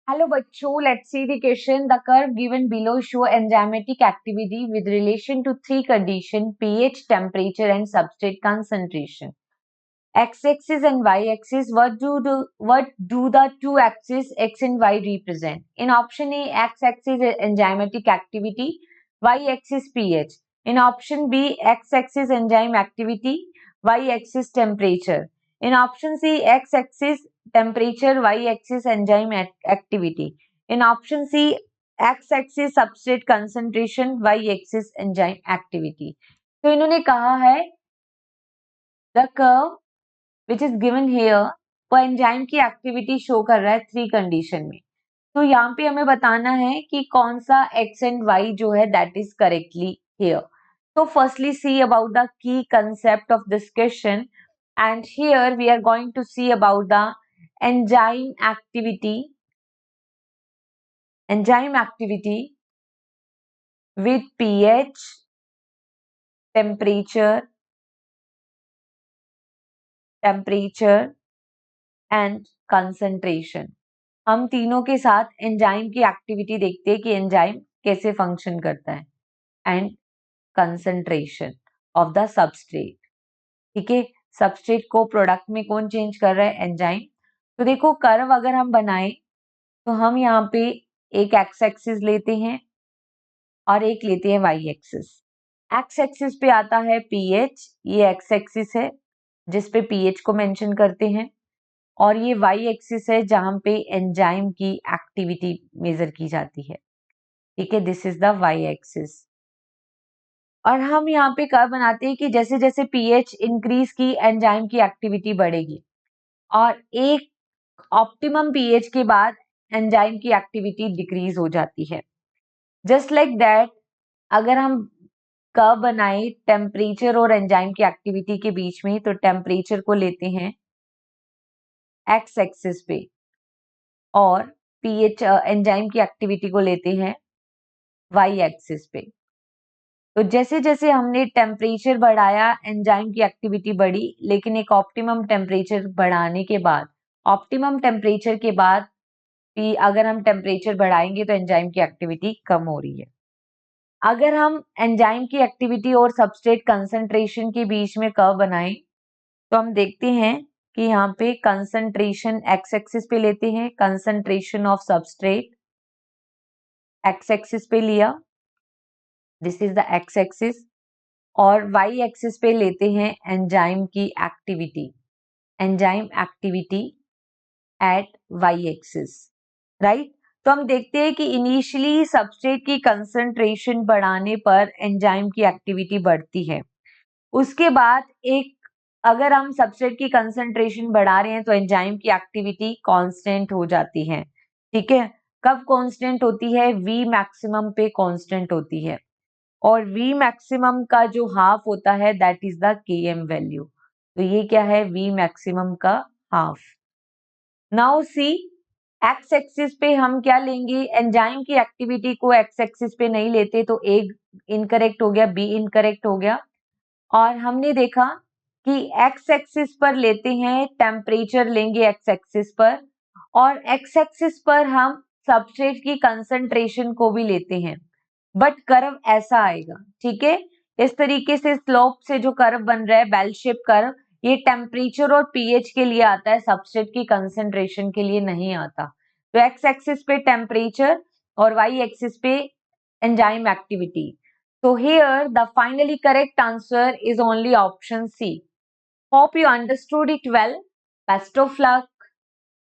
Hello बच्चों, let's see the question. The curve given below show enzymatic activity with relation to three conditions: pH, temperature, and substrate concentration. X-axis and Y-axis. What do the two axes X and Y represent? In option A, X-axis is enzymatic activity, Y-axis pH. In option B, X-axis enzyme activity, Y-axis temperature. In option C, X-axis temperature, Y-axis enzyme activity. In option C, X-axis substrate concentration, Y-axis enzyme activity. तो इन्होंने कहा है the curve which is given here वो enzyme की activity show कर रहा है three condition में। तो यहाँ पे हमें बताना है कि कौन सा एक्स एंड वाई जो है दैट इज करेक्टली हियर। तो firstly see about the key concept of this question and here we are going to see about the enzyme activity with pH, temperature and concentration. हम तीनों के साथ enzyme की activity देखते हैं कि enzyme कैसे फंक्शन करता है and concentration of the substrate. ठीक है, सबस्ट्रेट को प्रोडक्ट में कौन चेंज कर रहा है? एंजाइम। तो देखो कर्व अगर हम बनाए तो हम यहाँ पे एक एक्स एक्सिस लेते हैं और एक लेते हैं वाई एक्सिस। एक्स एक्सिस पे आता है पीएच, ये एक्स एक्सिस है जिसपे पीएच को मेंशन करते हैं, और ये वाई एक्सिस है जहां पे एंजाइम की एक्टिविटी मेजर की जाती है। ठीक है, this is the Y axis. और हम यहाँ पे कर्व बनाते हैं कि जैसे जैसे पीएच इंक्रीज की एंजाइम की एक्टिविटी बढ़ेगी, और एक ऑप्टिमम पीएच के बाद एंजाइम की एक्टिविटी डिक्रीज हो जाती है। जस्ट लाइक दैट अगर हम कर्व बनाए टेम्परेचर और एंजाइम की एक्टिविटी के बीच में, तो टेम्परेचर को लेते हैं एक्स एक्सिस पे और पीएच एंजाइम की एक्टिविटी को लेते हैं वाई एक्सिस पे। तो जैसे जैसे हमने टेम्परेचर बढ़ाया एंजाइम की एक्टिविटी बढ़ी, लेकिन एक ऑप्टिमम टेम्परेचर बढ़ाने के बाद, ऑप्टिमम टेम्परेचर के बाद भी अगर हम टेम्परेचर बढ़ाएंगे तो एंजाइम की एक्टिविटी कम हो रही है। अगर हम एंजाइम की एक्टिविटी और सबस्ट्रेट कंसंट्रेशन के बीच में कर्व बनाएं तो हम देखते हैं कि यहाँ पे कंसंट्रेशन एक्स एक्सिस पे लेते हैं, concentration of substrate X axis पे लिया, this is the X axis, और वाई एक्सिस पे लेते हैं एंजाइम की activity, enzyme activity at Y axis, right. तो हम देखते हैं कि इनिशियली सबस्ट्रेट की कंसंट्रेशन बढ़ाने पर एंजाइम की एक्टिविटी बढ़ती है। उसके बाद एक अगर हम सबस्ट्रेट की कंसंट्रेशन बढ़ा रहे हैं तो एंजाइम की एक्टिविटी कांस्टेंट हो जाती है। ठीक है, कब कांस्टेंट होती है? वी मैक्सिमम पे कांस्टेंट होती है, और वी मैक्सिमम का जो हाफ होता है दैट इज द के एम वैल्यू। तो ये क्या है? वी मैक्सिमम का half. Now see x axis पे हम क्या लेंगे? एंजाइम की एक्टिविटी को एक्स एक्सिस पे नहीं लेते, तो एक इनकरेक्ट हो गया, बी इनकरेक्ट हो गया। और हमने देखा कि एक्स एक्सिस पर लेते हैं टेम्परेचर, लेंगे एक्स एक्सिस पर, और एक्स एक्सिस पर हम सबस्ट्रेट की कंसंट्रेशन को भी लेते हैं, बट कर्व ऐसा आएगा। ठीक है, इस तरीके से स्लोप से जो कर्व बन रहा है बेल शेप कर्व, ये टेम्परेचर और पीएच के लिए आता है, सबस्ट्रेट की कंसंट्रेशन के लिए नहीं आता। तो एक्स एक्सिस पे टेम्परेचर और वाई एक्सिस पे enzyme activity. So here the finally correct answer is only option C. Hope you understood it well. Best of luck.